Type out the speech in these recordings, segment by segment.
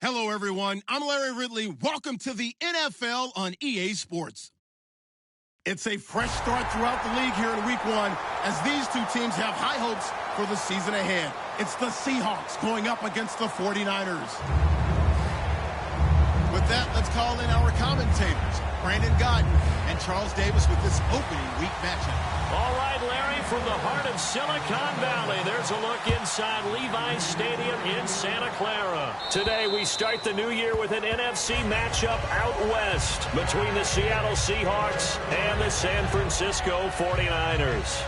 Hello, everyone. I'm Larry Ridley. Welcome to the NFL on EA Sports. It's a fresh start throughout the league here in Week 1 as these two teams have high hopes for the season ahead. It's the Seahawks going up against the 49ers. With that, let's call in our commentators, Brandon Godden and Charles Davis, with this opening week matchup. All right, Larry, from the heart of Silicon Valley, there's a look inside Levi's Stadium in Santa Clara. Today, we start the new year with an NFC matchup out west between the Seattle Seahawks and the San Francisco 49ers.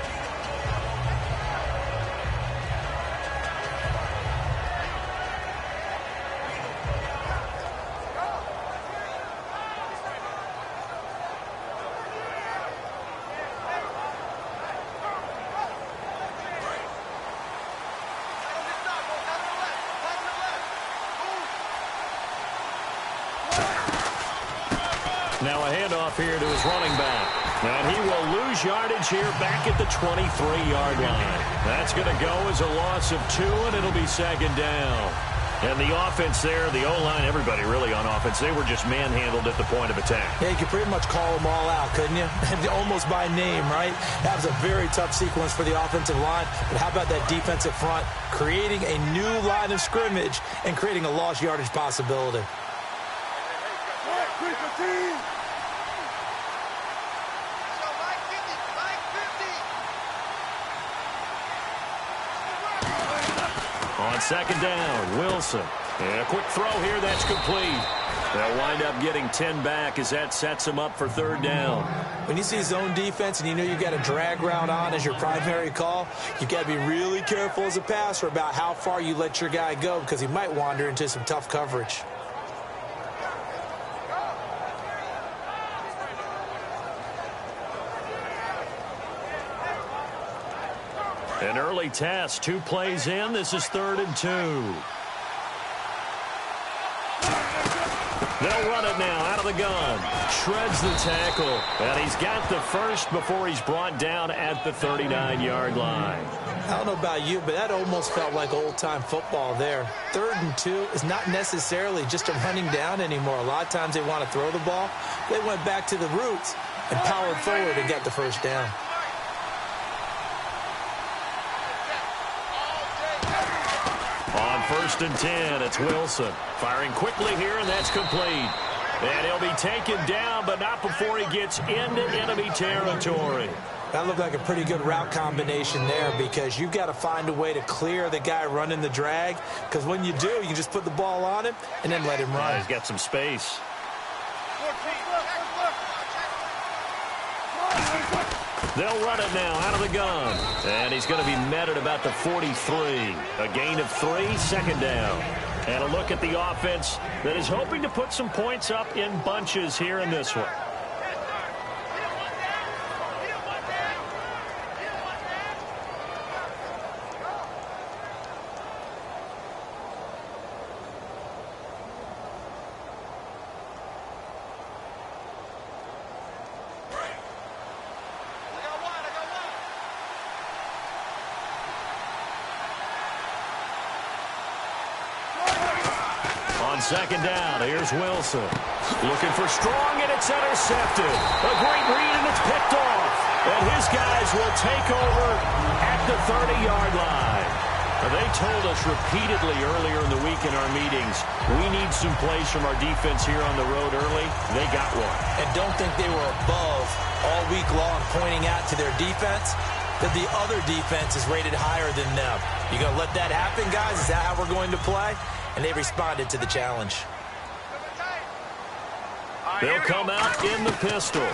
Now a handoff here to his running back. And he will lose yardage here back at the 23-yard line. That's going to go as a loss of 2, and it'll be second down. And the offense there, the O-line, everybody really on offense, they were just manhandled at the point of attack. Yeah, you could pretty much call them all out, couldn't you? Almost by name, right? That was a very tough sequence for the offensive line. But how about that defensive front creating a new line of scrimmage and creating a lost yardage possibility? On second down, Wilson. And a quick throw here, that's complete. They'll wind up getting 10 back as that sets them up for third down. When you see zone defense and you know you've got a drag route on as your primary call, you've got to be really careful as a passer about how far you let your guy go because he might wander into some tough coverage. An early test, 2 plays in. This is 3rd and 2. They'll run it now out of the gun. Shreds the tackle. And he's got the first before he's brought down at the 39-yard line. I don't know about you, but that almost felt like old-time football there. 3rd and 2 is not necessarily just a running down anymore. A lot of times they want to throw the ball. They went back to the roots and powered forward and got the first down. On 1st and 10, it's Wilson. Firing quickly here, and that's complete. And he'll be taken down, but not before he gets into enemy territory. That looked like a pretty good route combination there because you've got to find a way to clear the guy running the drag because when you do, you just put the ball on him and then let him run. He's got some space. They'll run it now out of the gun. And he's going to be met at about the 43. A gain of 3, second down. And a look at the offense that is hoping to put some points up in bunches here in this one. Second down, here's Wilson. Looking for strong, and it's intercepted. A great read, and it's picked off. And his guys will take over at the 30-yard line. They told us repeatedly earlier in the week in our meetings, we need some plays from our defense here on the road early. They got one. And don't think they were above all week long pointing out to their defense that the other defense is rated higher than them. You going to let that happen, guys? Is that how we're going to play? And they responded to the challenge. They'll come out in the pistol.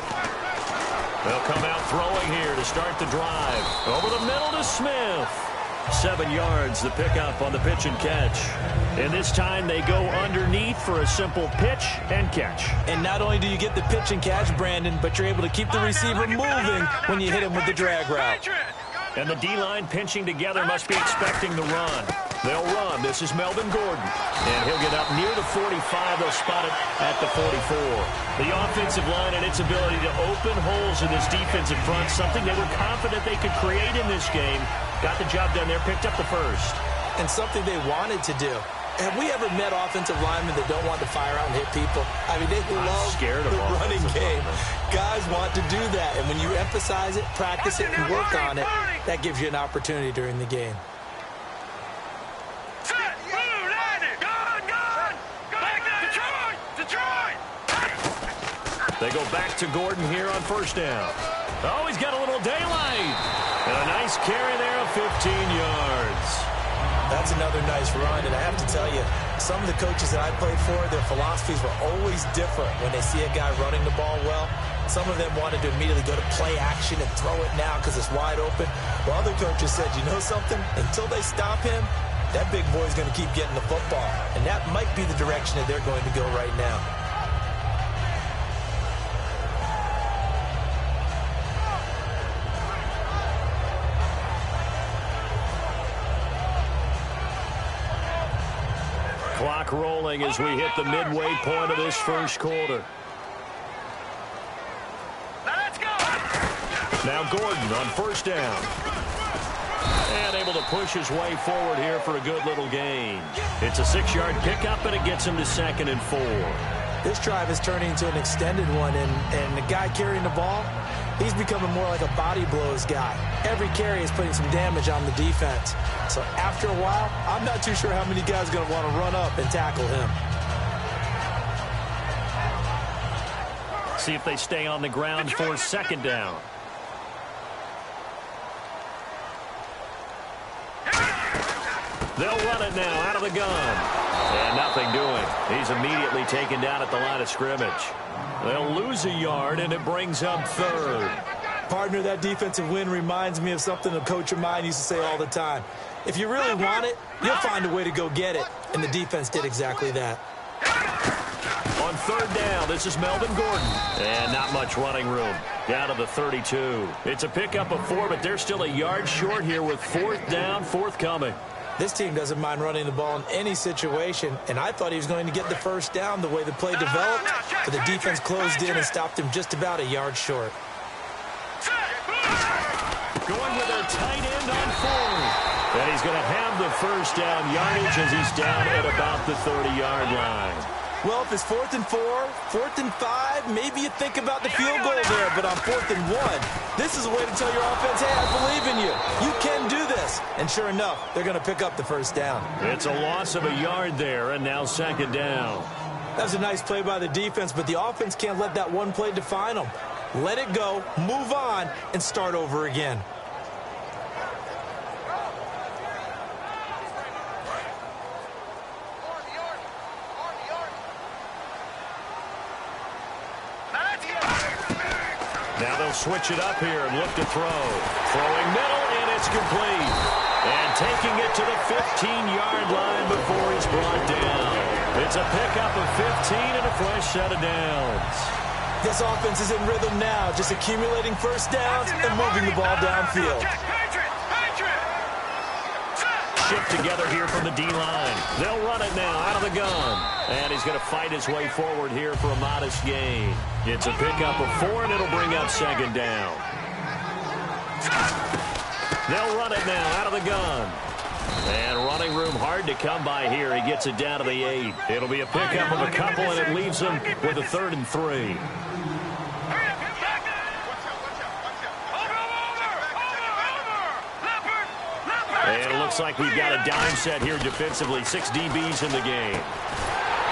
They'll come out throwing here to start the drive. Over the middle to Smith. 7 yards, the pickup on the pitch and catch. And this time they go underneath for a simple pitch and catch. And not only do you get the pitch and catch, Brandon, but you're able to keep the receiver moving when you hit him with the drag route. And the D-line pinching together must be expecting the run. They'll run. This is Melvin Gordon. And he'll get up near the 45. They'll spot it at the 44. The offensive line and its ability to open holes in this defensive front, something they were confident they could create in this game. Got the job done there, picked up the first. And something they wanted to do. have we ever met offensive linemen that don't want to fire out and hit people? I mean, they love the running game. Guys want to do that, and when you emphasize it, practice it, and work on it, that gives you an opportunity during the game. They go back to Gordon here on first down. Oh, he's got a little daylight. And a nice carry there of 15 yards. That's another nice run, and I have to tell you, some of the coaches that I played for, their philosophies were always different when they see a guy running the ball well. Some of them wanted to immediately go to play action and throw it now because it's wide open. While other coaches said, you know something? Until they stop him, that big boy's going to keep getting the football. And that might be the direction that they're going to go right now. Clock rolling as we hit the midway point of this first quarter. Now Gordon on first down. And able to push his way forward here for a good little gain. It's a 6-yard pickup, and it gets him to 2nd and 4. This drive is turning into an extended one, and the guy carrying the ball, he's becoming more like a body blows guy. Every carry is putting some damage on the defense. So after a while, I'm not too sure how many guys are going to want to run up and tackle him. See if they stay on the ground for 2nd down. They'll run it now out of the gun. And nothing doing. He's immediately taken down at the line of scrimmage. They'll lose a yard, and it brings up 3rd. Partner, that defensive win reminds me of something a coach of mine used to say all the time. If you really want it, you'll find a way to go get it. And the defense did exactly that. On 3rd down, this is Melvin Gordon. And not much running room. Down to the 32. It's a pickup of 4, but they're still a yard short here with 4th down, forthcoming. This team doesn't mind running the ball in any situation, and I thought he was going to get the first down the way the play developed, but the defense closed in and stopped him just about a yard short. Going with their tight end on 4th. And he's going to have the first down yardage as he's down at about the 30-yard line. Well, if it's 4th and 4, 4th and 5, maybe you think about the field goal there, but on 4th and 1, this is a way to tell your offense, hey, I believe in you. You can do this. And sure enough, they're going to pick up the first down. It's a loss of a yard there, and now 2nd down. That was a nice play by the defense, but the offense can't let that one play define them. Let it go, move on, and start over again. Now they'll switch it up here and look to throw. Throwing middle, and it's complete. And taking it to the 15-yard line before he's brought down. It's a pickup of 15 and a fresh set of downs. This offense is in rhythm now, just accumulating first downs and moving the ball downfield. Shift together here from the D-line. They'll run it now out of the gun. And he's going to fight his way forward here for a modest gain. It's a pickup of 4, and it'll bring up 2nd down. They'll run it now out of the gun. And running room hard to come by here. He gets it down to the 8. It'll be a pickup of a couple, and it leaves him with a 3rd and 3. And it looks like we've got a dime set here defensively. 6 DBs in the game.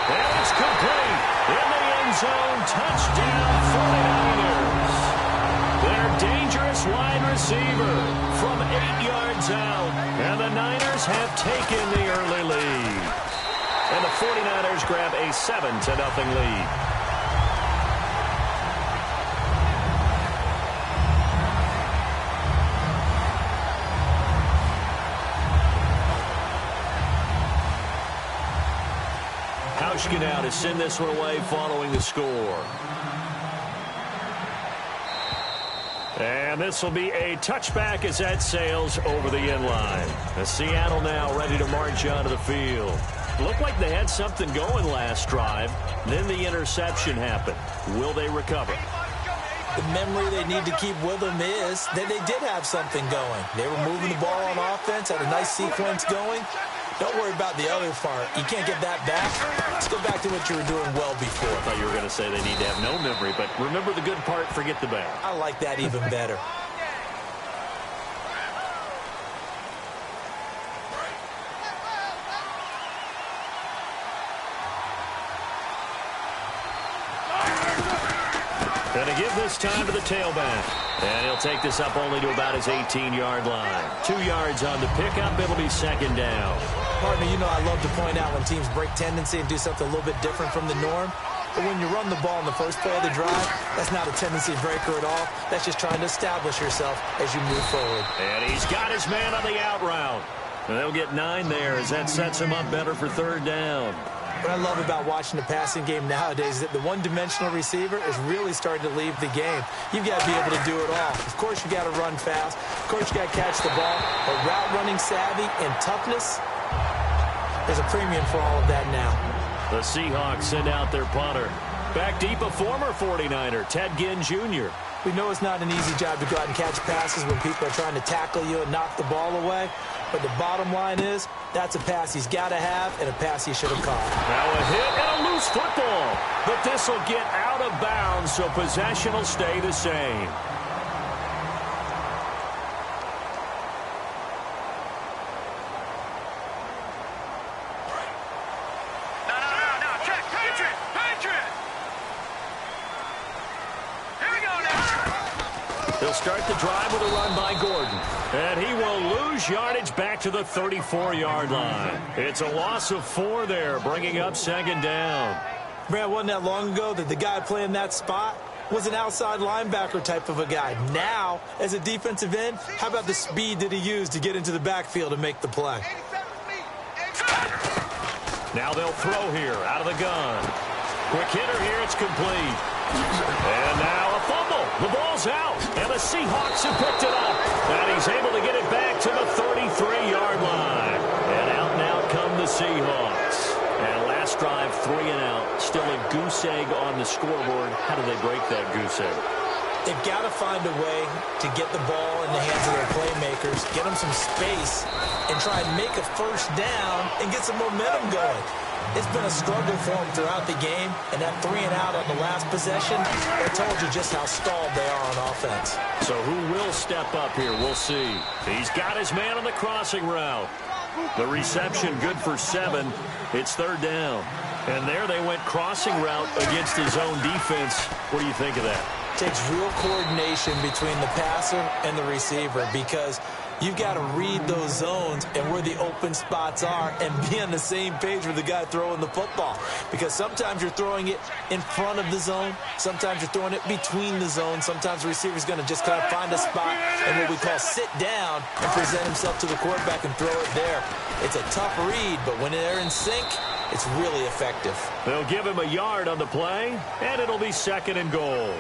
And it's complete. In the end zone. Touchdown 49ers. Their dangerous wide receiver from 8 yards out. And the Niners have taken the early lead. And the 49ers grab a 7-0 lead. Now to send this one away following the score. And this will be a touchback as that sails over the end line. And Seattle now ready to march onto the field. Looked like they had something going last drive. Then the interception happened. Will they recover? The memory they need to keep with them is that they did have something going. They were moving the ball on offense, had a nice sequence going. Don't worry about the other part. You can't get that back. Let's go back to what you were doing well before. I thought you were going to say they need to have no memory, but remember the good part, forget the bad. I like that even better. Going to give this time to the tailback. And he'll take this up only to about his 18-yard line. 2 yards on the pickup. It'll be second down. Partner, you know I love to point out when teams break tendency and do something a little bit different from the norm. But when you run the ball in the first play of the drive, that's not a tendency breaker at all. That's just trying to establish yourself as you move forward. And he's got his man on the out route. And they'll get 9 there as that sets him up better for third down. What I love about watching the passing game nowadays is that the one-dimensional receiver is really starting to leave the game. You've got to be able to do it all. Of course, you got to run fast. Of course, you got to catch the ball. But route running savvy and toughness, there's a premium for all of that now. The Seahawks send out their punter. Back deep, a former 49er, Ted Ginn Jr. We know it's not an easy job to go out and catch passes when people are trying to tackle you and knock the ball away. But the bottom line is, that's a pass he's got to have and a pass he should have caught. Now a hit and a loose football. But this will get out of bounds, so possession will stay the same. They'll start the drive with a run by Gordon. And he will lose yardage back to the 34-yard line. It's a loss of 4 there, bringing up second down. Brad, wasn't that long ago that the guy playing that spot was an outside linebacker type of a guy. Now, as a defensive end, how about the speed that he used to get into the backfield and make the play? Now they'll throw here out of the gun. Quick hitter here, it's complete. And now a fumble. The ball's out. And the Seahawks have picked it up. And he's able to get it back to the 33-yard line. And out come the Seahawks. And last drive, 3 and out. Still a goose egg on the scoreboard. How do they break that goose egg? They've got to find a way to get the ball in the hands of their playmakers, get them some space, and try and make a first down and get some momentum going. It's been a struggle for them throughout the game, and that 3 and out on the last possession, that told you just how stalled they are on offense. So who will step up here? We'll see. He's got his man on the crossing route. The reception good for 7. It's third down. And there they went crossing route against his own defense. What do you think of that? Takes real coordination between the passer and the receiver because you've got to read those zones and where the open spots are and be on the same page with the guy throwing the football. Because sometimes you're throwing it in front of the zone. Sometimes you're throwing it between the zones. Sometimes the receiver's going to just kind of find a spot and what we call sit down and present himself to the quarterback and throw it there. It's a tough read, but when they're in sync, it's really effective. They'll give him a yard on the play, and it'll be second and goal.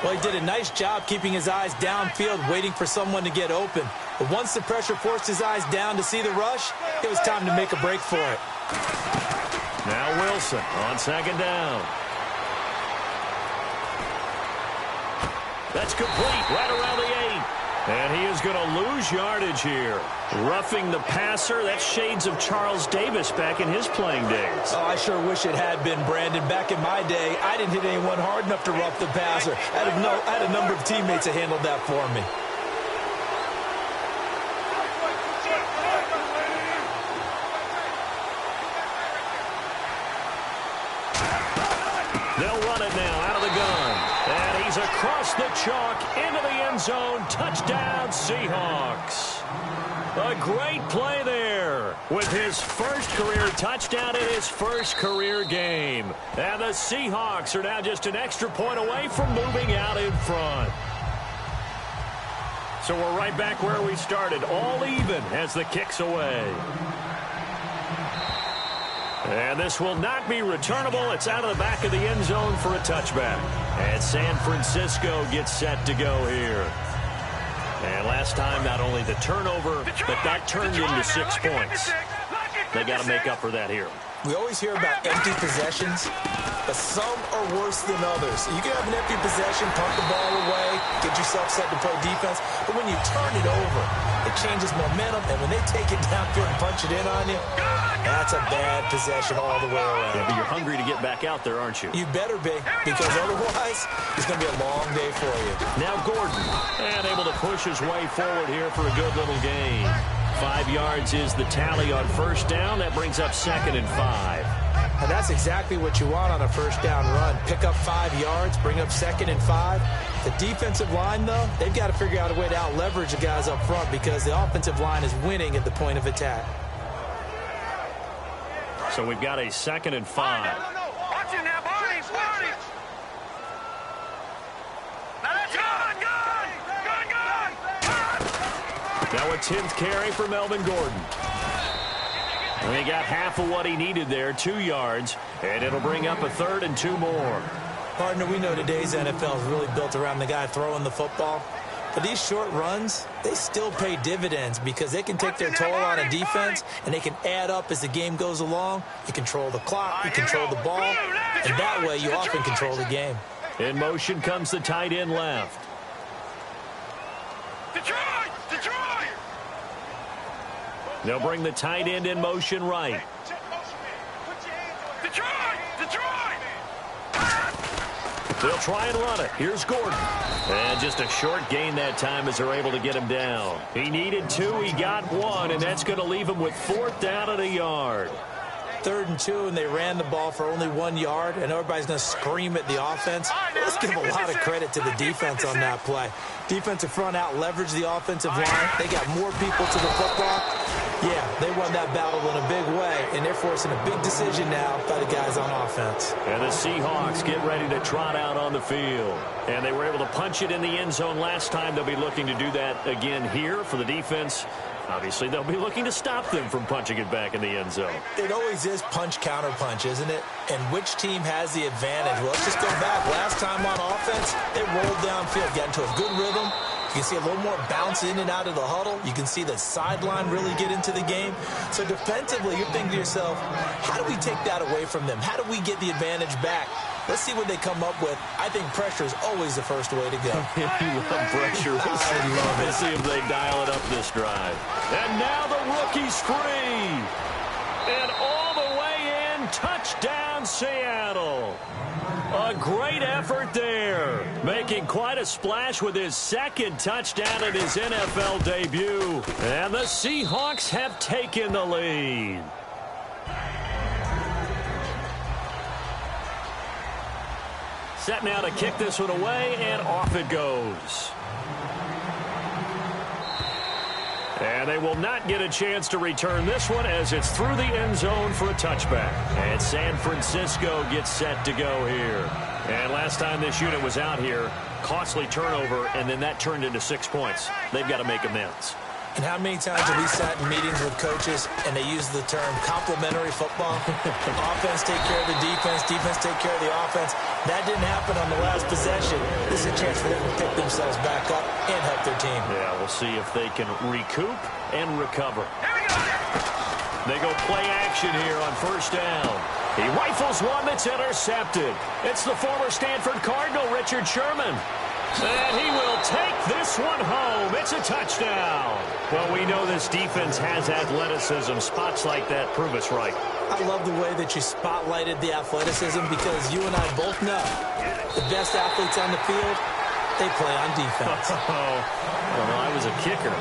Well, he did a nice job keeping his eyes downfield, waiting for someone to get open. But once the pressure forced his eyes down to see the rush, it was time to make a break for it. Now Wilson on second down. That's complete right around the 8. And he is going to lose yardage here. Roughing the passer, that's shades of Charles Davis back in his playing days. Oh, I sure wish it had been, Brandon. Back in my day, I didn't hit anyone hard enough to rough the passer. I had a number of teammates that handled that for me. They'll run it now out of the gun. And he's across the chalk into the end zone. Touchdown, Seahawks. A great play there with his first career touchdown in his first career game. And the Seahawks are now just an extra point away from moving out in front. So we're right back where we started, all even as the kick's away. And this will not be returnable. It's out of the back of the end zone for a touchback. And San Francisco gets set to go here. And last time, not only the turnover, but that turned into 6 points. They got to make up for that here. We always hear about empty possessions. but some are worse than others. You can have an empty possession, punt the ball away, get yourself set to play defense, but when you turn it over, it changes momentum, and when they take it downfield and punch it in on you, that's a bad possession all the way around. Yeah, but you're hungry to get back out there, aren't you? You better be, because otherwise, it's going to be a long day for you. Now Gordon, and able to push his way forward here for a good little gain. 5 yards is the tally on first down. That brings up 2nd and 5. And that's exactly what you want on a first down run. Pick up 5 yards, bring up 2nd and 5. The defensive line, though, they've got to figure out a way to out-leverage the guys up front because the offensive line is winning at the point of attack. So we've got a 2nd and 5. Watch it now, Barnes. Now a 10th carry for Melvin Gordon. And he got half of what he needed there, 2 yards, and it'll bring up a 3rd and 2 more. Partner, we know today's NFL is really built around the guy throwing the football. But these short runs, they still pay dividends because they can take their toll on a defense, and they can add up as the game goes along. You control the clock, you control the ball, and that way you often control the game. In motion comes the tight end left. They'll bring the tight end in motion right. They'll try and run it. Here's Gordon. And just a short gain that time as they're able to get him down. He needed 2, he got 1, and that's going to leave him with 4th down at a yard. 3rd and 2, and they ran the ball for only 1 yard, and everybody's going to scream at the offense. Let's give a lot of credit to the defense on that play. Defensive front out leveraged the offensive line. They got more people to the football. Yeah, they won that battle in a big way, and they're forcing a big decision now by the guys on offense. And the Seahawks get ready to trot out on the field. And they were able to punch it in the end zone last time. They'll be looking to do that again here for the defense. Obviously, they'll be looking to stop them from punching it back in the end zone. It always is punch-counter-punch, isn't it? And which team has the advantage? Well, let's just go back. Last time on offense, they rolled downfield, got into a good rhythm. You can see a little more bounce in and out of the huddle. You can see the sideline really get into the game. So defensively, you're thinking to yourself, how do we take that away from them? How do we get the advantage back? Let's see what they come up with. I think pressure is always the first way to go. You love pressure. Let's see if they dial it up this drive. And now the rookie's free. And all the way in, touchdown Seattle. A great effort there, making quite a splash with his 2nd touchdown in his NFL debut. And the Seahawks have taken the lead. Set now to kick this one away, and off it goes. And they will not get a chance to return this one as it's through the end zone for a touchback. And San Francisco gets set to go here. And last time this unit was out here, costly turnover, and then that turned into 6 points. They've got to make amends. And how many times have we sat in meetings with coaches and they use the term complementary football? Offense take care of the defense, defense take care of the offense. That didn't happen on the last possession. This is a chance for them to pick themselves back up and help their team. Yeah, we'll see if they can recoup and recover. They go play action here on first down. He rifles one that's intercepted. It's the former Stanford Cardinal, Richard Sherman. And he will take this one home. It's a touchdown. Well, we know this defense has athleticism. Spots like that prove us right. I love the way that you spotlighted the athleticism because you and I both know the best athletes on the field, they play on defense. Well, I was a kicker.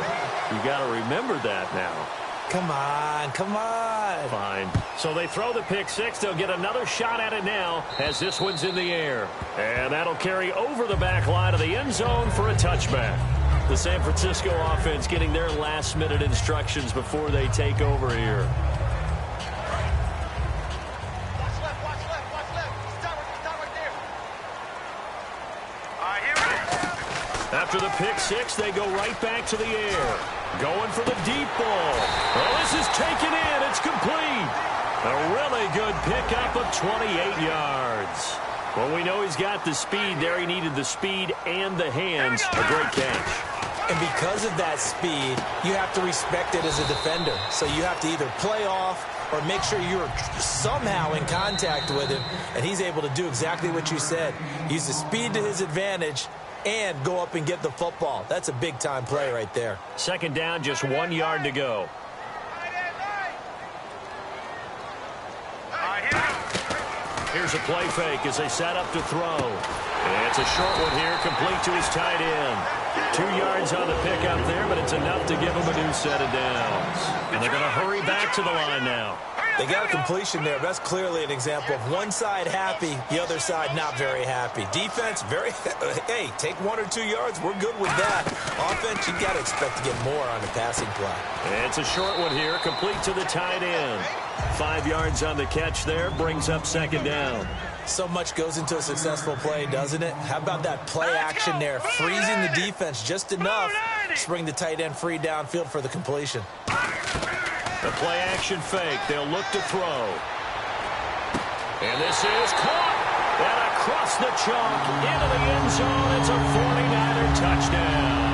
You got to remember that now. Come on, come on. Fine. So they throw the pick six. They'll get another shot at it now as this one's in the air. And that'll carry over the back line of the end zone for a touchback. The San Francisco offense getting their last-minute instructions before they take over here. Watch left. Stop right there. All right, here we go. After the pick six, they go right back to the air. Going for the deep ball. Well, this is taken in. It's complete. A really good pickup of 28 yards. Well, we know he's got the speed there. He needed the speed and the hands. A great catch. And because of that speed, you have to respect it as a defender. So you have to either play off or make sure you're somehow in contact with him, and he's able to do exactly what you said. Use the speed to his advantage and go up and get the football. That's a big-time play right there. Second down, just 1 yard to go. Here's a play fake as they set up to throw. It's a short one here, complete to his tight end. 2 yards on the pickup there, but it's enough to give him a new set of downs. And they're going to hurry back to the line now. They got a completion there. That's clearly an example of one side happy, the other side not very happy. Defense, hey, take 1 or 2 yards. We're good with that. Offense, you got to expect to get more on the passing play. It's a short one here, complete to the tight end. 5 yards on the catch there, brings up second down. So much goes into a successful play, doesn't it? How about that play action there? Freezing the defense just enough to bring the tight end free downfield for the completion. The play action fake. They'll look to throw. And this is caught. And across the chalk into the end zone. It's a 49er touchdown.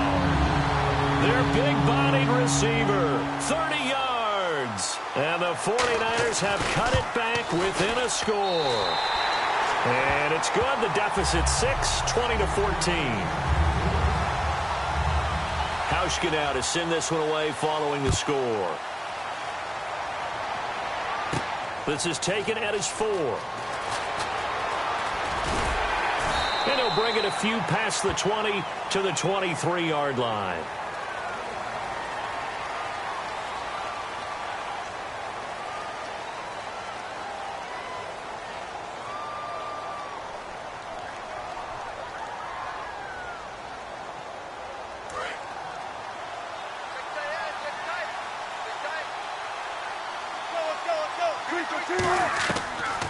Their big-bodied receiver, 30 yards. And the 49ers have cut it back within a score. And it's good. The deficit 6, 20-14. Hauschka now to send this one away following the score. This is taken at his 4. And he'll bring it a few past the 20 to the 23-yard line.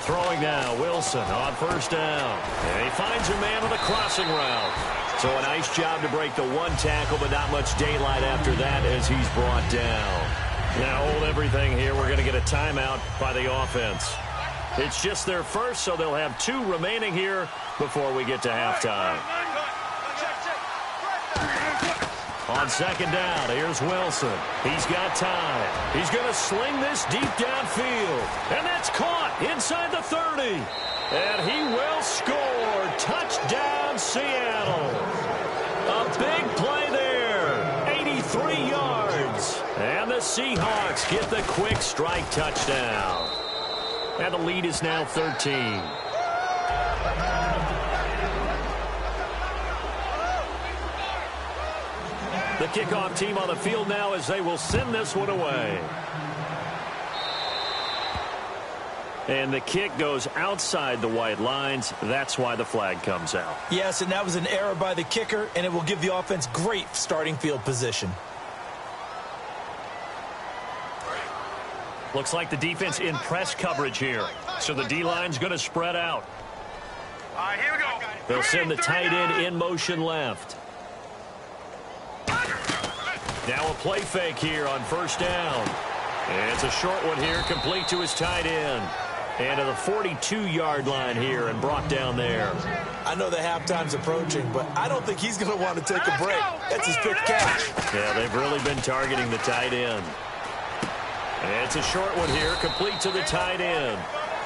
Throwing now, Wilson on first down. And he finds a man on the crossing route. So a nice job to break the one tackle, but not much daylight after that as he's brought down. Now hold everything here. We're going to get a timeout by the offense. It's just their first, so they'll have 2 remaining here before we get to halftime. On second down, here's Wilson. He's got time. He's going to sling this deep downfield. And that's caught inside the 30. And he will score. Touchdown, Seattle. A big play there. 83 yards. And the Seahawks get the quick strike touchdown. And the lead is now 13. The kickoff team on the field now as they will send this one away. And the kick goes outside the white lines. That's why the flag comes out. Yes, and that was an error by the kicker, and it will give the offense great starting field position. Looks like the defense in press coverage here. So the D-line's going to spread out. All right, here we go. They'll send the tight end in motion left. Now a play fake here on first down. And it's a short one here, complete to his tight end. And to the 42-yard line here and brought down there. I know the halftime's approaching, but I don't think he's going to want to take a break. That's his fifth catch. Yeah, they've really been targeting the tight end. And it's a short one here, complete to the tight end.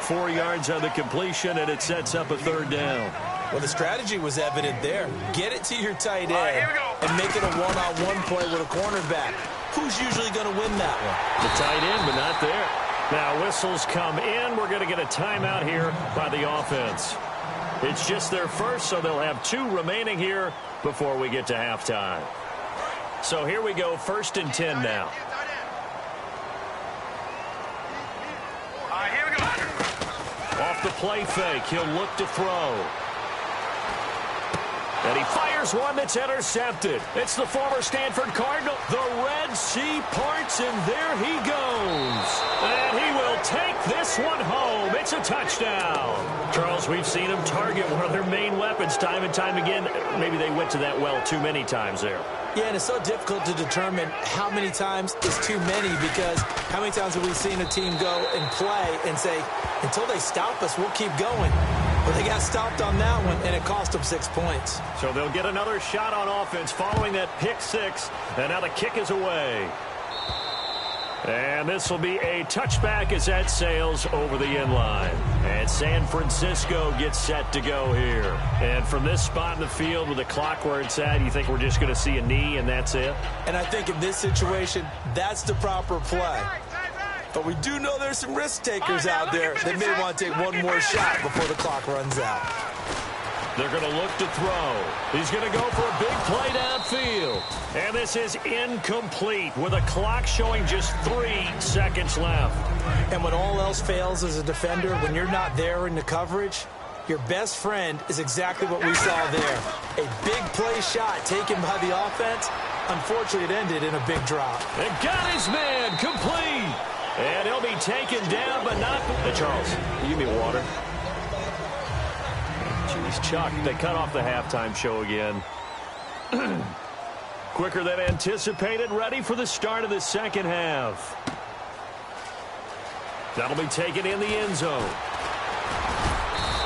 4 yards on the completion, and it sets up a third down. Well, the strategy was evident there. Get it to your tight end and make it a one-on-one play with a cornerback. Who's usually going to win that one? The tight end, but not there. Now whistles come in. We're going to get a timeout here by the offense. It's just their first, so they'll have 2 remaining here before we get to halftime. So here we go, 1st and 10 now. All right, here we go. Off the play fake, he'll look to throw. And he fires one that's intercepted. It's the former Stanford Cardinal. The Red Sea parts, and there he goes. And he will take this one home. It's a touchdown. Charles, we've seen him target one of their main weapons time and time again. Maybe they went to that well too many times there. Yeah, and it's so difficult to determine how many times is too many, because how many times have we seen a team go and play and say, until they stop us, we'll keep going. But they got stopped on that one, and it cost them 6 points. So they'll get another shot on offense following that pick 6, and now the kick is away. And this will be a touchback as that sails over the end line. And San Francisco gets set to go here. And from this spot in the field with the clock where it's at, you think we're just going to see a knee and that's it? And I think in this situation, that's the proper play. But we do know there's some risk takers out there that may want to take one more shot before the clock runs out. They're going to look to throw. He's going to go for a big play downfield. And this is incomplete with a clock showing just 3 seconds left. And when all else fails as a defender, when you're not there in the coverage, your best friend is exactly what we saw there. A big play shot taken by the offense. Unfortunately, it ended in a big drop. And got his man complete. And he'll be taken down, but not... Hey, Charles, you give me water. Jeez, Chuck, they cut off the halftime show again. Quicker than anticipated, ready for the start of the second half. That'll be taken in the end zone.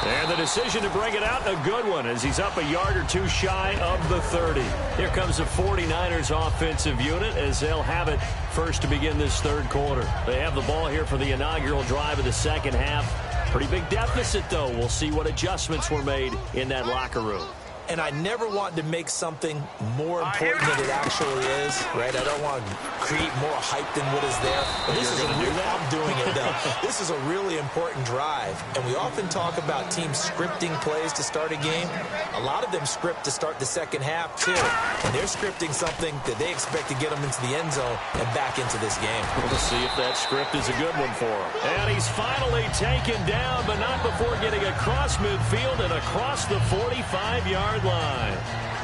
And the decision to bring it out, a good one, as he's up a yard or two shy of the 30. Here comes the 49ers offensive unit as they'll have it first to begin this third quarter. They have the ball here for the inaugural drive of the second half. Pretty big deficit, though. We'll see what adjustments were made in that locker room. And I never want to make something more important than it actually is, right? I don't want to create more hype than what is there. But this is I'm doing it, though. This is a really important drive. And we often talk about teams scripting plays to start a game. A lot of them script to start the second half, too. And they're scripting something that they expect to get them into the end zone and back into this game. We'll see if that script is a good one for him. And he's finally taken down, but not before getting across midfield and across the 45-yard line.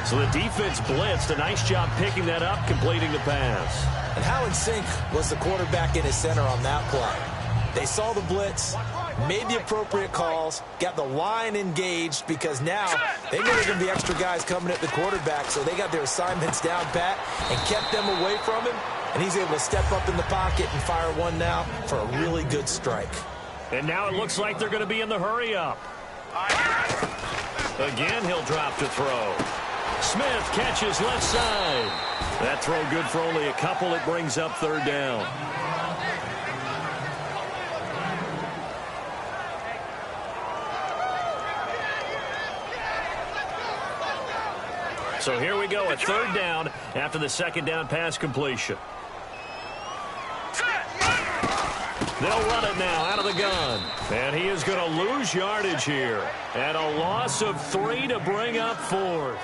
So the defense blitzed. A nice job picking that up, completing the pass. And how in sync was the quarterback in his center on that play? They saw the blitz, made the appropriate calls, got the line engaged because now they knew there were going to be extra guys coming at the quarterback, so they got their assignments down pat and kept them away from him, and he's able to step up in the pocket and fire one now for a really good strike. And now it looks like they're going to be in the hurry-up. Again, he'll drop to throw. Smith catches left side. That throw good for only a couple. It brings up third down. So here we go at third down after the second down pass completion. They'll run it now out of the gun. And he is going to lose yardage here. And a loss of 3 to bring up 4.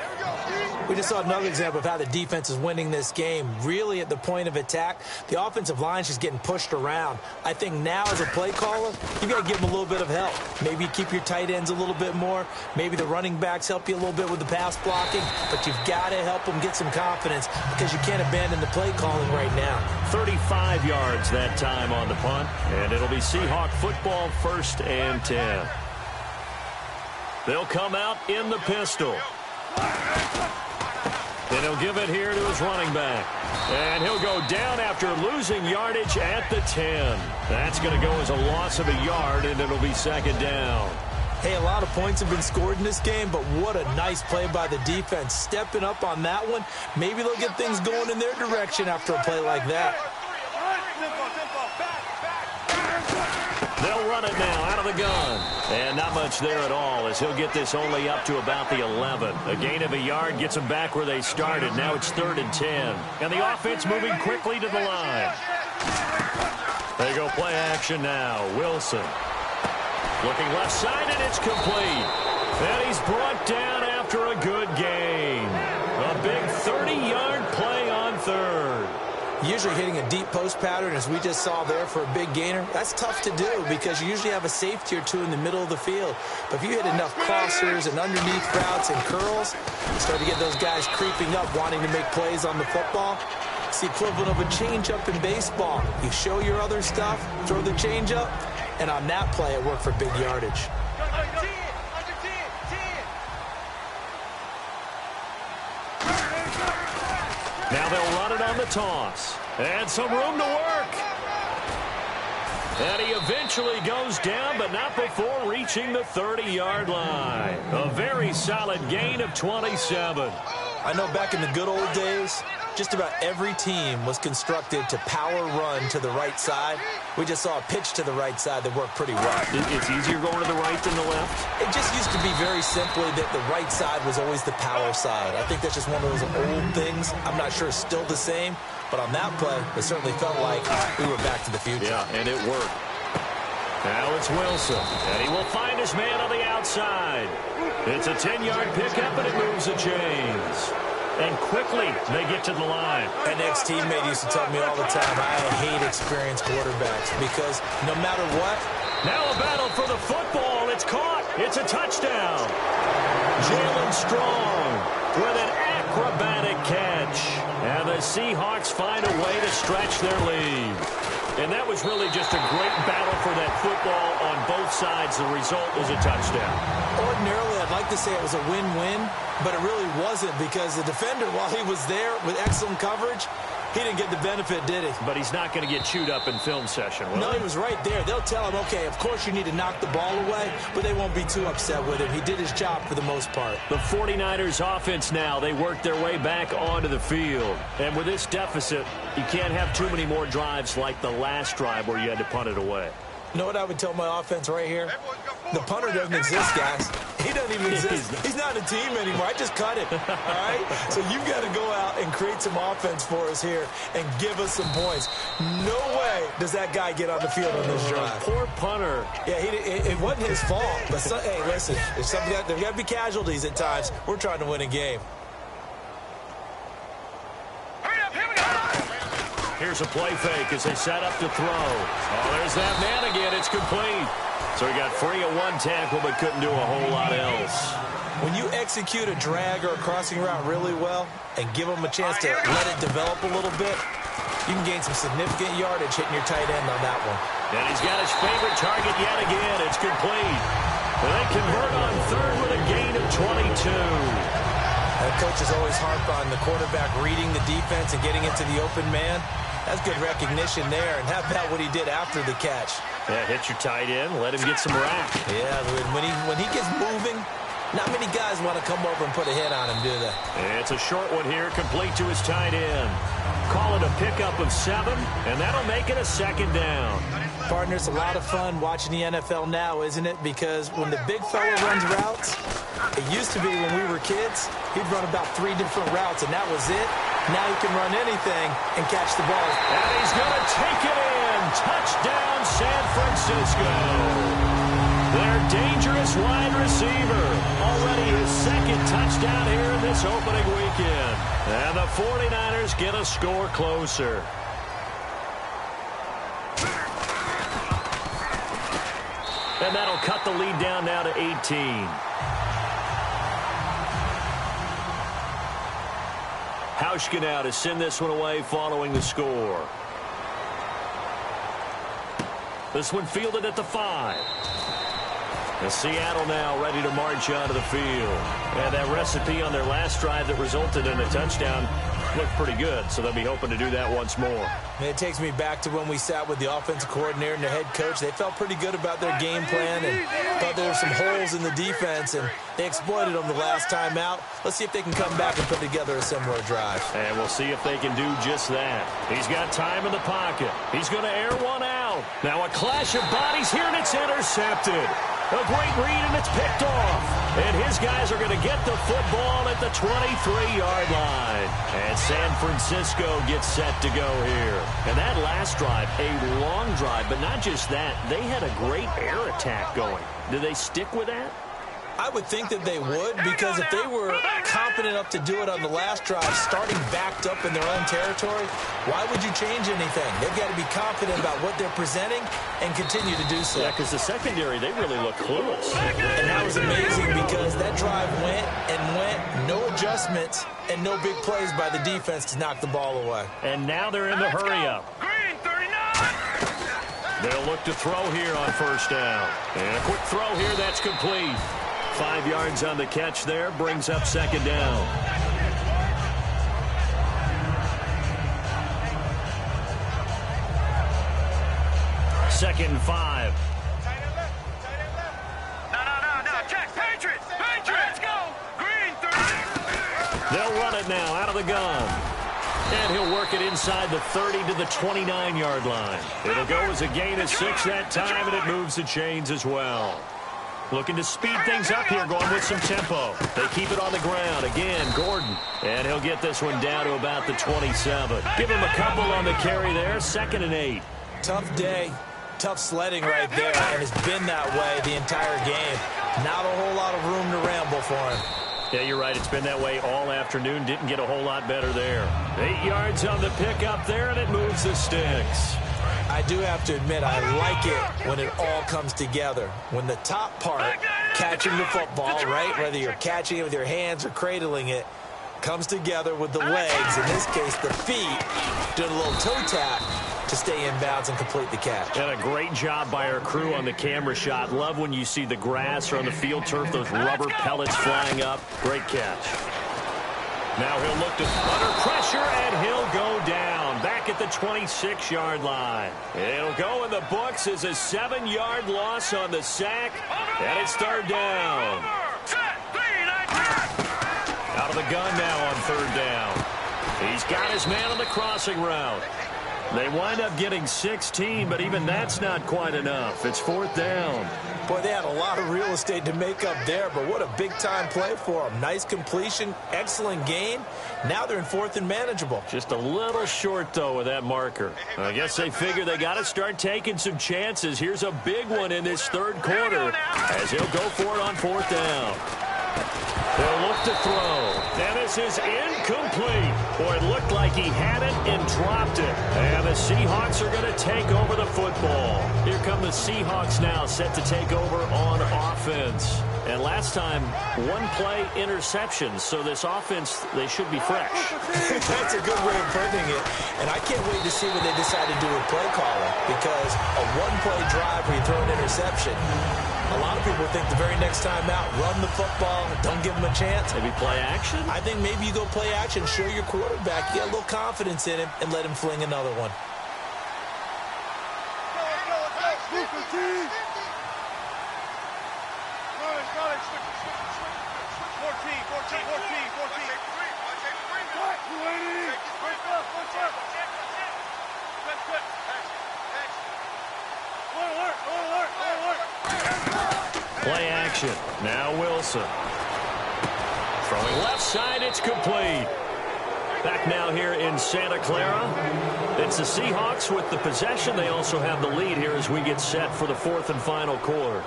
We just saw another example of how the defense is winning this game. Really at the point of attack, the offensive line's just getting pushed around. I think now as a play caller, you got to give them a little bit of help. Maybe keep your tight ends a little bit more. Maybe the running backs help you a little bit with the pass blocking. But you've got to help them get some confidence because you can't abandon the play calling right now. 35 yards that time on the punt. And it'll be Seahawk football, 1st and 10. They'll come out in the pistol. And he'll give it here to his running back. And he'll go down after losing yardage at the 10. That's going to go as a loss of a yard, and it'll be second down. Hey, a lot of points have been scored in this game, but what a nice play by the defense. Stepping up on that one. Maybe they'll get things going in their direction after a play like that. They'll run it now out of the gun. And not much there at all as he'll get this only up to about the 11. A gain of a yard gets them back where they started. Now it's 3rd and 10. And the offense moving quickly to the line. They go play action now. Wilson. Looking left side, and it's complete. And he's brought down after a good gain. A big 30-yard play on 3rd. Usually hitting a deep post pattern, as we just saw there for a big gainer, that's tough to do because you usually have a safety or two in the middle of the field. But if you hit enough crossers and underneath routes and curls, you start to get those guys creeping up, wanting to make plays on the football. It's the equivalent of a changeup in baseball. You show your other stuff, throw the changeup, and on that play, it worked for big yardage. Now they'll run it on the toss. And some room to work. And he eventually goes down, but not before reaching the 30-yard line. A very solid gain of 27. I know back in the good old days, just about every team was constructed to power run to the right side. We just saw a pitch to the right side that worked pretty well. It's easier going to the right than the left? It just used to be very simply that the right side was always the power side. I think that's just one of those old things. I'm not sure it's still the same, but on that play, it certainly felt like we were back to the future. Yeah, and it worked. Now it's Wilson, and he will find his man on the outside. It's a 10-yard pickup, and it moves the chains. And quickly, they get to the line. An ex-teammate used to tell me all the time, I hate experienced quarterbacks because no matter what. Now a battle for the football. It's caught. It's a touchdown. Jalen Strong with an acrobatic catch. And the Seahawks find a way to stretch their lead. And that was really just a great battle for that football on both sides. The result was a touchdown. Ordinarily, I'd like to say it was a win-win, but it really wasn't because the defender, while he was there with excellent coverage, he didn't get the benefit, did he? But he's not going to get chewed up in film session, will No, he was right there. They'll tell him, okay, of course you need to knock the ball away, but they won't be too upset with him. He did his job for the most part. The 49ers offense now, they work their way back onto the field. And with this deficit, you can't have too many more drives like the last drive where you had to punt it away. You know what I would tell my offense right here? The punter doesn't exist, guys. He doesn't even exist. He's not a team anymore. I just cut him, all right? So you've got to go out and create some offense for us here and give us some points. No way does that guy get on the field on this drive. Poor punter. Yeah, it wasn't his fault. But, hey, listen, there's got to be casualties at times. We're trying to win a game. Here's a play fake as they set up to throw. Oh, there's that man again. It's complete. So he got free of one tackle but couldn't do a whole lot else. When you execute a drag or a crossing route really well and give them a chance to let it develop a little bit, you can gain some significant yardage hitting your tight end on that one. And he's got his favorite target yet again. It's complete. And they convert on third with a gain of 22. That coach is always harp on the quarterback reading the defense and getting into the open man. That's good recognition there. And how about what he did after the catch? Yeah, hit your tight end, let him get some rack. Yeah, when he gets moving, not many guys want to come over and put a hit on him, do they? It's a short one here, complete to his tight end. Call it a pickup of 7, and that'll make it a second down. Partner, it's a lot of fun watching the NFL now, isn't it? Because when the big fella runs routes, it used to be when we were kids, he'd run about 3 different routes, and that was it. Now he can run anything and catch the ball. And he's going to take it in. Touchdown, San Francisco. Their dangerous wide receiver. Already his second touchdown here in this opening weekend. And the 49ers get a score closer. And that'll cut the lead down now to 18. Hauschka now to send this one away following the score. This one fielded at the 5. And Seattle now ready to march onto the field. And that recipe on their last drive that resulted in a touchdown looked pretty good, so they'll be hoping to do that once more. And it takes me back to when we sat with the offensive coordinator and the head coach. They felt pretty good about their game plan and thought there were some holes in the defense, and they exploited them the last time out. Let's see if they can come back and put together a similar drive. And we'll see if they can do just that. He's got time in the pocket. He's going to air one out. Now a clash of bodies here, and it's intercepted. A great read, and it's picked off. And his guys are going to get the football at the 23-yard line. And San Francisco gets set to go here. And that last drive, a long drive, but not just that. They had a great air attack going. Do they stick with that? I would think that they would, because if they were confident enough to do it on the last drive, starting backed up in their own territory, why would you change anything? They've got to be confident about what they're presenting and continue to do so. Yeah, because the secondary, they really look clueless. And that was amazing because that drive went and went, no adjustments, and no big plays by the defense to knock the ball away. And now they're in the hurry-up. Green, 39! They'll look to throw here on first down. And a quick throw here, that's complete. 5 yards on the catch there, brings up second down. Second and 5. No, check, Patriots, let's go! Green, 30! They'll run it now out of the gun. And he'll work it inside the 30 to the 29-yard line. It'll go as a gain of 6 that time, and it moves the chains as well. Looking to speed things up here, going with some tempo. They keep it on the ground. Again, Gordon. And he'll get this one down to about the 27. Give him a couple on the carry there. 2nd and 8. Tough day. Tough sledding right there, and it's been that way the entire game. Not a whole lot of room to ramble for him. Yeah, you're right. It's been that way all afternoon. Didn't get a whole lot better there. 8 yards on the pickup there, and it moves the sticks. I do have to admit, I like it when it all comes together. When the top part, catching the football, right, whether you're catching it with your hands or cradling it, comes together with the legs, in this case the feet, doing a little toe tap to stay in bounds and complete the catch. And a great job by our crew on the camera shot. Love when you see the grass or on the field turf, those rubber pellets flying up. Great catch. Now he'll look to under pressure, and he'll go down back at the 26-yard line. It'll go in the books as a 7-yard loss on the sack, and it's 3rd down. Out of the gun now on 3rd down. He's got his man on the crossing route. They wind up getting 16, but even that's not quite enough. It's 4th down. Boy, they had a lot of real estate to make up there, but what a big-time play for them. Nice completion, excellent gain. Now they're in 4th and manageable. Just a little short, though, with that marker. I guess they figure they got to start taking some chances. Here's a big one in this 3rd quarter as he'll go for it on 4th down. He'll look to throw. And this is incomplete. Boy, it looked like he had it and dropped it. And the Seahawks are going to take over the football. Here come the Seahawks now, set to take over on offense. And last time, 1-play interceptions. So this offense, they should be fresh. That's a good way of putting it. And I can't wait to see what they decide to do with play calling. Because a 1-play drive where you throw an interception, a lot of people think the very next time out, run the football, don't give him a chance. Maybe play action? I think maybe you go play action, show your quarterback, get a little confidence in him, and let him fling another one. Play action. Now Wilson. Throwing left side, it's complete. Back now here in Santa Clara. It's the Seahawks with the possession. They also have the lead here as we get set for the 4th and final quarter.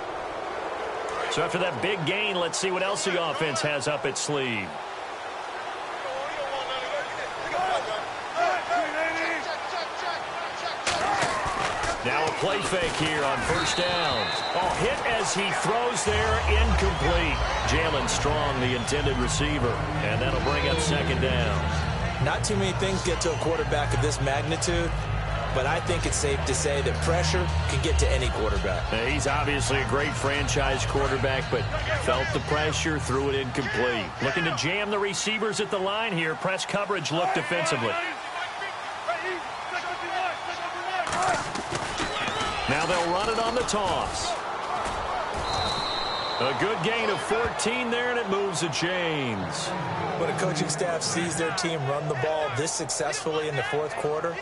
So after that big gain, let's see what else the offense has up its sleeve. Now a play fake here on 1st down. Oh, hit as he throws there, incomplete. Jalen Strong, the intended receiver. And that'll bring up 2nd down. Not too many things get to a quarterback of this magnitude, but I think it's safe to say that pressure can get to any quarterback. Now, he's obviously a great franchise quarterback, but felt the pressure, threw it incomplete. Looking to jam the receivers at the line here. Press coverage look defensively. Now they'll run it on the toss. A good gain of 14 there, and it moves the chains. When a coaching staff sees their team run the ball this successfully in the 4th quarter,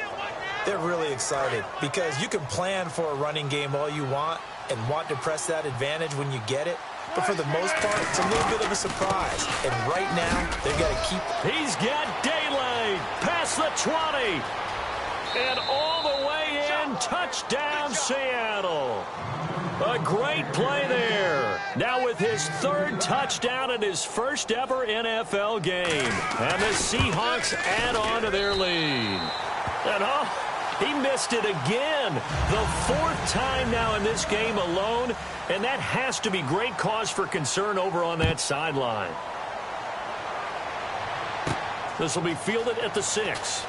they're really excited because you can plan for a running game all you want and want to press that advantage when you get it. But for the most part, it's a little bit of a surprise. And right now, they've got to keep. He's got daylight past the 20. And all the way in, touchdown Seattle. A great play there. Now with his 3rd touchdown in his first ever NFL game. And the Seahawks add on to their lead. And he missed it again. The 4th time now in this game alone. And that has to be great cause for concern over on that sideline. This will be fielded at the 6.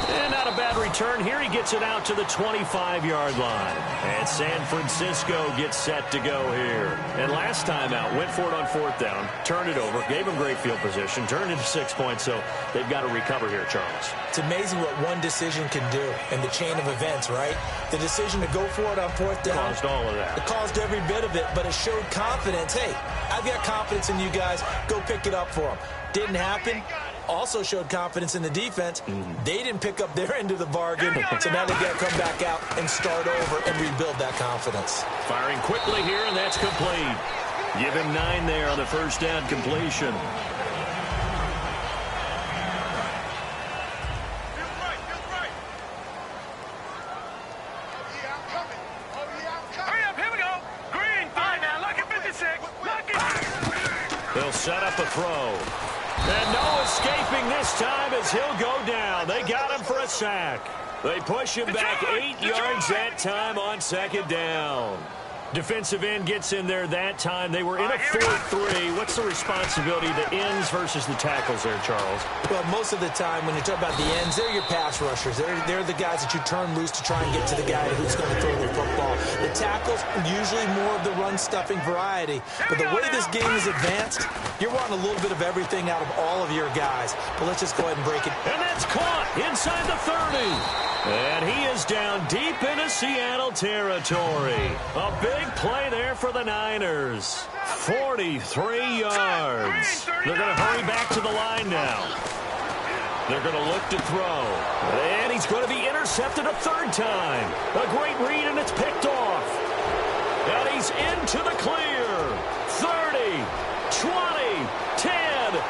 And not a bad return here. He gets it out to the 25-yard line. And San Francisco gets set to go here. And last time out, went for it on 4th down, turned it over, gave him great field position, turned into 6 points, so they've got to recover here, Charles. It's amazing what one decision can do in the chain of events, right? The decision to go for it on 4th down. Caused all of that. It caused every bit of it, but it showed confidence. Hey, I've got confidence in you guys. Go pick it up for them. Didn't happen. Also showed confidence in the defense. They didn't pick up their end of the bargain, so now they've got to come back out and start over and rebuild that confidence. Firing quickly here, and that's complete. Give him 9 there on the first down completion. They'll set up a throw. And no escaping this time as he'll go down. They got him for a sack. They push him back 8 yards that time on 2nd down. Defensive end gets in there that time. They were in a 4-3. What's the responsibility, the ends versus the tackles there, Charles? Well, most of the time when you talk about the ends, they're your pass rushers. They're the guys that you turn loose to try and get to the guy who's going to throw the football. The tackles, usually more of the run-stuffing variety. But the way this game is advanced, you're wanting a little bit of everything out of all of your guys. But let's just go ahead and break it. And that's caught inside the 30. And he is down deep into Seattle territory. A big play there for the Niners. 43 yards. They're going to hurry back to the line now. They're going to look to throw. And he's going to be intercepted a 3rd time. A great read, and it's picked off. And he's into the clear. 30, 20, 10.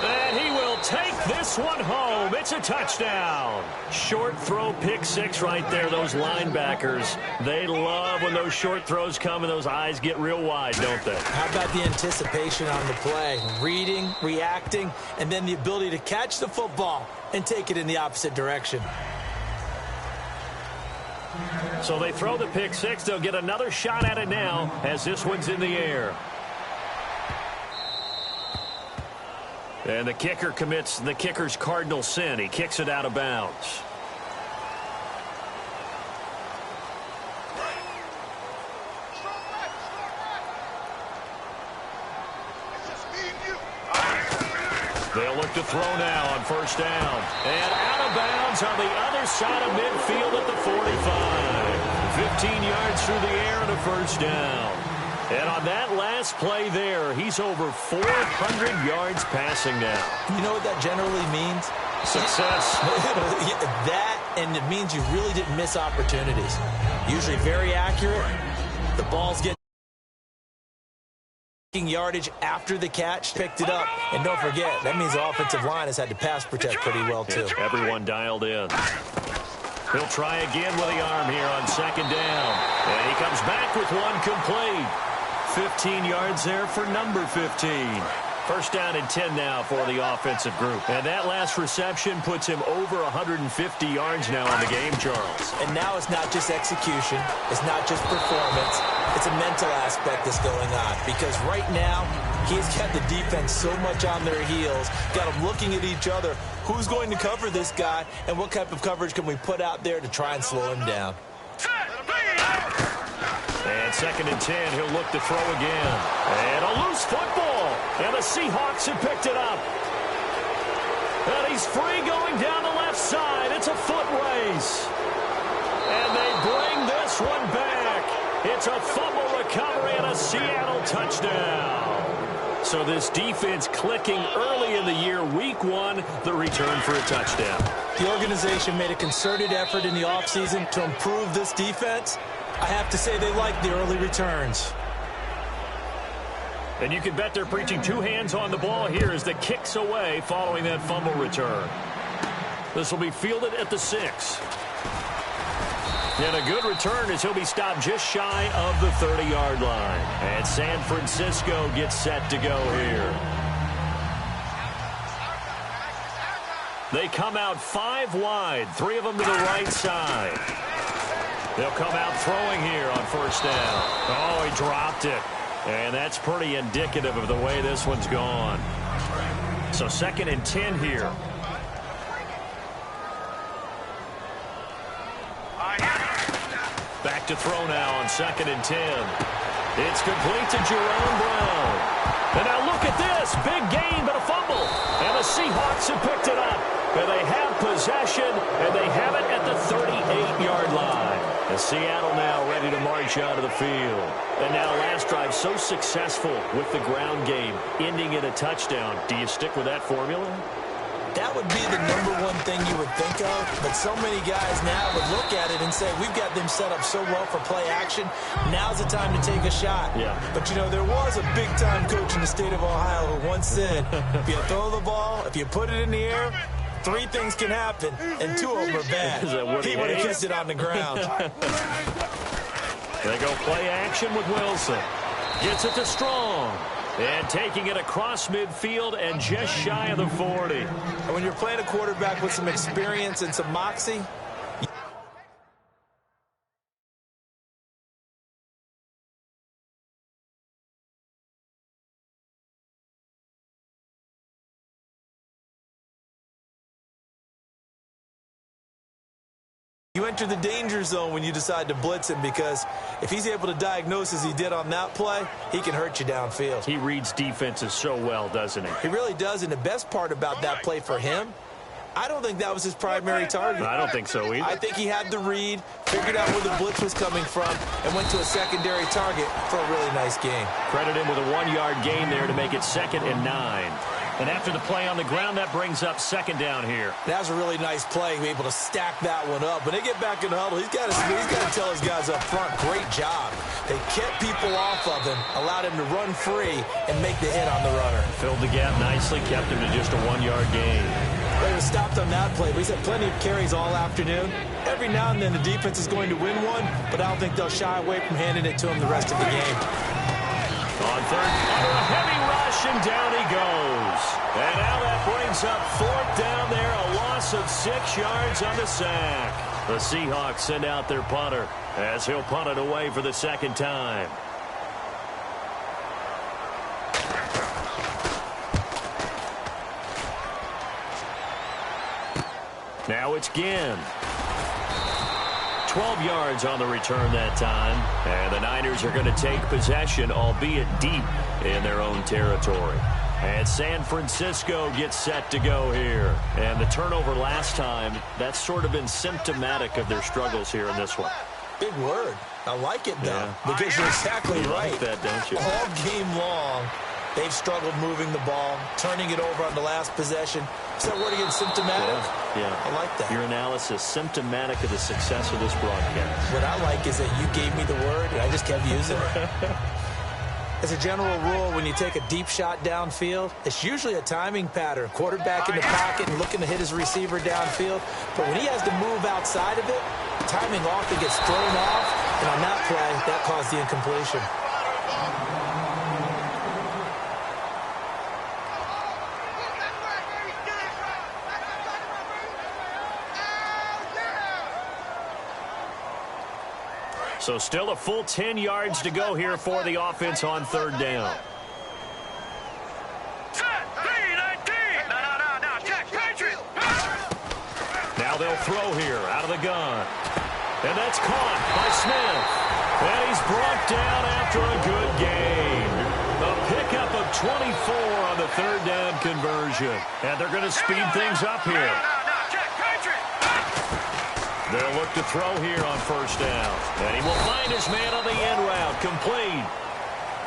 And he will take this one home. It's a touchdown. Short throw, pick 6 right there. Those linebackers, they love when those short throws come and those eyes get real wide, don't they? How about the anticipation on the play? Reading, reacting, and then the ability to catch the football and take it in the opposite direction. So they throw the pick 6. They'll get another shot at it now as this one's in the air. And the kicker commits the kicker's cardinal sin. He kicks it out of bounds. They'll look to throw now on 1st down. And out of bounds on the other side of midfield at the 45. 15 yards through the air and a 1st down. And on that last play there, he's over 400 yards passing now. You know what that generally means? Success. And it means you really didn't miss opportunities. Usually very accurate. The balls get yardage after the catch, picked it up. And don't forget, that means the offensive line has had to pass protect pretty well, too. Everyone dialed in. He'll try again with the arm here on 2nd down. And he comes back with one complete. 15 yards there for number 15. 1st down and 10 now for the offensive group. And that last reception puts him over 150 yards now in the game, Charles. And now it's not just execution. It's not just performance. It's a mental aspect that's going on. Because right now, he's got the defense so much on their heels. Got them looking at each other. Who's going to cover this guy? And what type of coverage can we put out there to try and slow him down? And 2nd and 10, he'll look to throw again. And a loose football. And the Seahawks have picked it up. And he's free going down the left side. It's a foot race. And they bring this one back. It's a fumble recovery and a Seattle touchdown. So this defense clicking early in the year, week 1, the return for a touchdown. The organization made a concerted effort in the offseason to improve this defense. I have to say they like the early returns. And you can bet they're preaching 2 hands on the ball here as the kick's away following that fumble return. This will be fielded at the 6. And a good return as he'll be stopped just shy of the 30-yard line. And San Francisco gets set to go here. They come out 5 wide, 3 of them to the right side. They'll come out throwing here on 1st down. Oh, he dropped it. And that's pretty indicative of the way this one's gone. So 2nd and 10 here. to throw now on 2nd and 10. It's complete to Jerome Brown. And now look at this. Big gain, but a fumble. And the Seahawks have picked it up. And they have possession, and they have it at the 38-yard line. And Seattle now ready to march out of the field. And now last drive so successful with the ground game, ending in a touchdown. Do you stick with that formula? That would be the #1 thing you would think of, but so many guys now would look at it and say, we've got them set up so well for play action, now's the time to take a shot. Yeah. But, you know, there was a big-time coach in the state of Ohio who once said, if you throw the ball, if you put it in the air, 3 things can happen, and 2 of them are bad. He would have kept it on the ground. They go play action with Wilson. Gets it to Strong. And taking it across midfield and just shy of the 40. And when you're playing a quarterback with some experience and some moxie, you enter the danger zone when you decide to blitz him, because if he's able to diagnose as he did on that play, he can hurt you downfield. He reads defenses so well, doesn't he? He really does, and the best part about that play for him, I don't think that was his primary target. I don't think so either. I think he had the read, figured out where the blitz was coming from, and went to a secondary target for a really nice gain. Credit him with a 1-yard gain there to make it 2nd and 9. And after the play on the ground, that brings up 2nd down here. That was a really nice play, able to stack that one up. When they get back in the huddle, he's got to tell his guys up front, great job. They kept people off of him, allowed him to run free, and make the hit on the runner. Filled the gap nicely, kept him to just a 1-yard gain. They were stopped on that play, but he's had plenty of carries all afternoon. Every now and then the defense is going to win one, but I don't think they'll shy away from handing it to him the rest of the game. On 3rd, under a heavy rush, and down he goes. And now that brings up 4th down there, a loss of 6 yards on the sack. The Seahawks send out their punter as he'll punt it away for the 2nd time. Now it's Ginn. 12 yards on the return that time. And the Niners are going to take possession, albeit deep in their own territory. And San Francisco gets set to go here. And the turnover last time, that's sort of been symptomatic of their struggles here in this one. Big word. I like it, though, because you're exactly right. You like that, don't you? All game long, they've struggled moving the ball, turning it over on the last possession. Is that word again, symptomatic? Yeah. I like that. Your analysis, symptomatic of the success of this broadcast. What I like is that you gave me the word, and I just kept using it. As a general rule, when you take a deep shot downfield, it's usually a timing pattern. Quarterback in the pocket and looking to hit his receiver downfield. But when he has to move outside of it, timing often gets thrown off. And on that play, that caused the incompletion. So still a full 10 yards to go here for the offense on 3rd down. Now they'll throw here out of the gun. And that's caught by Smith. And he's brought down after a good gain. A pickup of 24 on the 3rd down conversion. And they're going to speed things up here. They'll look to throw here on 1st down. And he will find his man on the end route. Complete.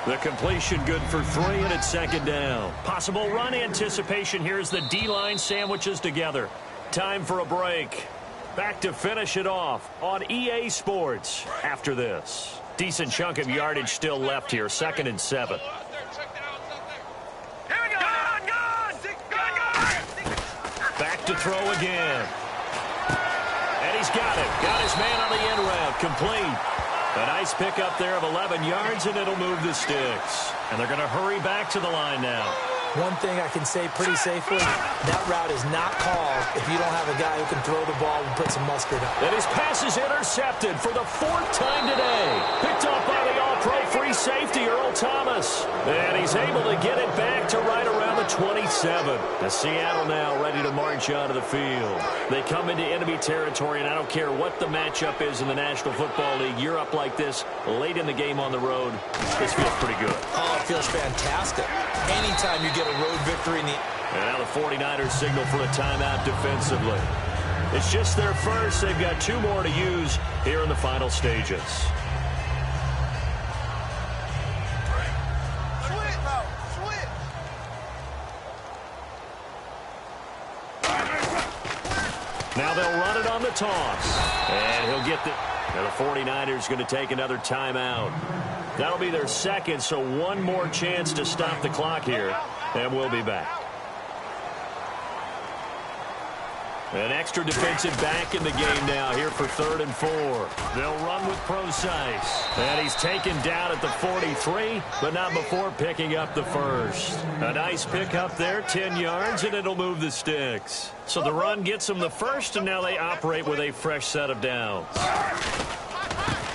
The completion good for 3, and it's 2nd down. Possible run anticipation here as the D-line sandwiches together. Time for a break. Back to finish it off on EA Sports after this. Decent chunk of yardage still left here. 2nd and 7. Back to throw again. And he's got it. Got his man on the end route. Complete. A nice pickup there of 11 yards, and it'll move the sticks. And they're going to hurry back to the line now. One thing I can say pretty safely, that route is not called if you don't have a guy who can throw the ball and put some mustard on. And his pass is intercepted for the 4th time today. Picked up by the all-pro free safety, Earl Thomas. And he's able to get it back to right around the the 27. The Seattle now ready to march onto the field. They come into enemy territory, and I don't care what the matchup is in the National Football League. You're up like this late in the game on the road. This feels pretty good. Oh, it feels fantastic. Anytime you get a road victory in the... And now the 49ers signal for a timeout defensively. It's just their first. They've got 2 more to use here in the final stages. Now they'll run it on the toss. And he'll get the... Now the 49ers going to take another timeout. That'll be their second, so one more chance to stop the clock here. And we'll be back. An extra defensive back in the game now here for 3rd and 4. They'll run with Procise. And he's taken down at the 43, but not before picking up the first. A nice pickup there, 10 yards, and it'll move the sticks. So the run gets them the first, and now they operate with a fresh set of downs.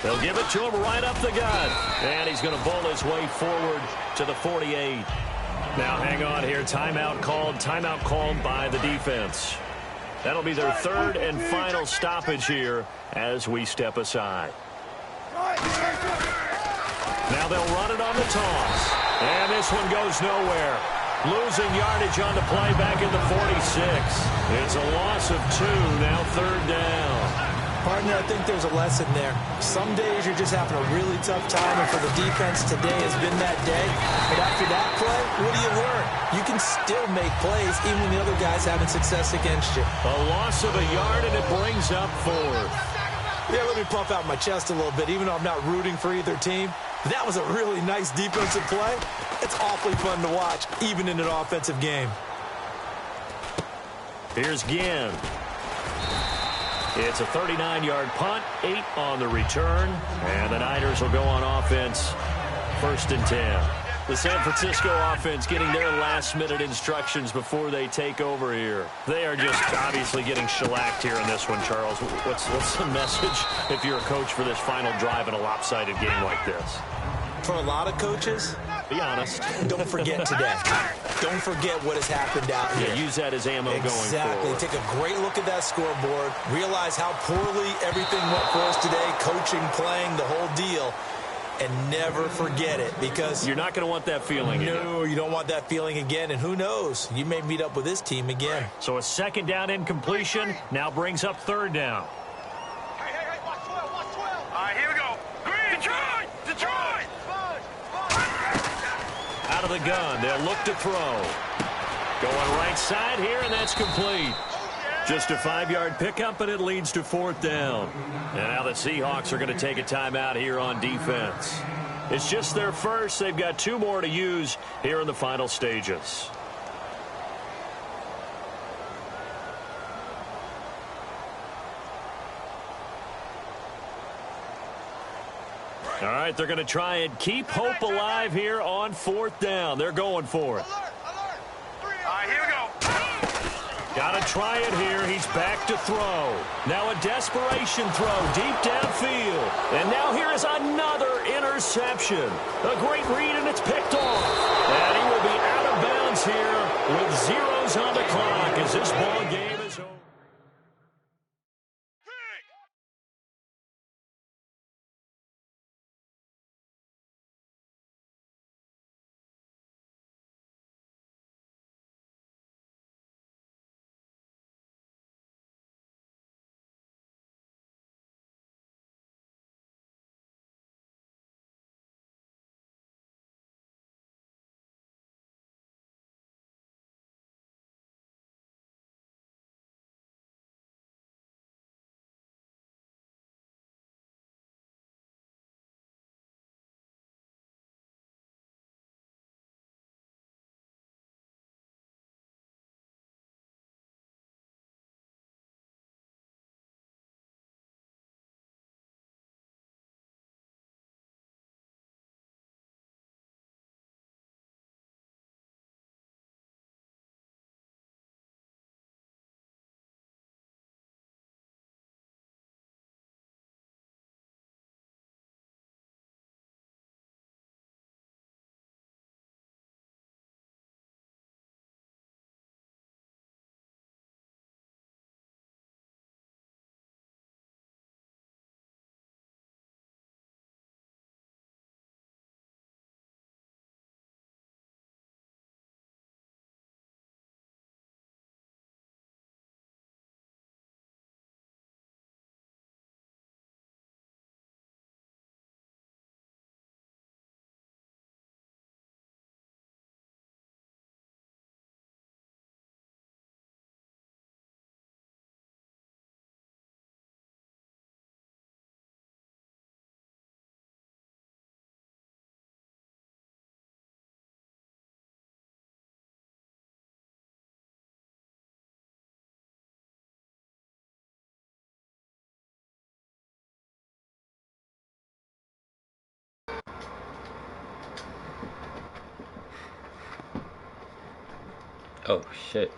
They'll give it to him right up the gut. And he's going to bowl his way forward to the 48. Now hang on here. Timeout called by the defense. That'll be their 3rd and final stoppage here as we step aside. Now they'll run it on the toss. And this one goes nowhere. Losing yardage on the play back in the 46. It's a loss of 2, now 3rd down. Partner, I think there's a lesson there. Some days you're just having a really tough time, and for the defense, today has been that day. But after that play, what do you learn? You can still make plays even when the other guy's having success against you. A loss of a yard, and it brings up 4th. Yeah, let me puff out my chest a little bit, even though I'm not rooting for either team. That was a really nice defensive play. It's awfully fun to watch, even in an offensive game. Here's Ginn. It's a 39-yard punt, 8 on the return, and the Niners will go on offense, 1st and 10. The San Francisco offense getting their last-minute instructions before they take over here. They are just obviously getting shellacked here in this one, Charles. What's the message if you're a coach for this final drive in a lopsided game like this? For a lot of coaches, be honest. Don't forget today. Don't forget what has happened out here. Yeah, use that as ammo going forward. Exactly. Take a great look at that scoreboard. Realize how poorly everything went for us today. Coaching, playing, the whole deal. And never forget it, because you're not going to want that feeling again. No, you don't want that feeling again. And who knows? You may meet up with this team again. So a 2nd down incompletion now brings up 3rd down. Hey, watch 12, watch 12. All right, here we go. Green, Detroit! Out of the gun, they'll look to throw. Going right side here, and that's complete. Just a 5-yard pickup, and it leads to 4th down. And now the Seahawks are going to take a timeout here on defense. It's just their first. They've got 2 more to use here in the final stages. All right, they're going to try and keep hope alive here on 4th down. They're going for it. All right, here we go. Got to try it here. He's back to throw. Now a desperation throw deep downfield. And now here is another interception. A great read, and it's picked off. And he will be out of bounds here with zeros on the clock as this ball game is over. Oh, shit.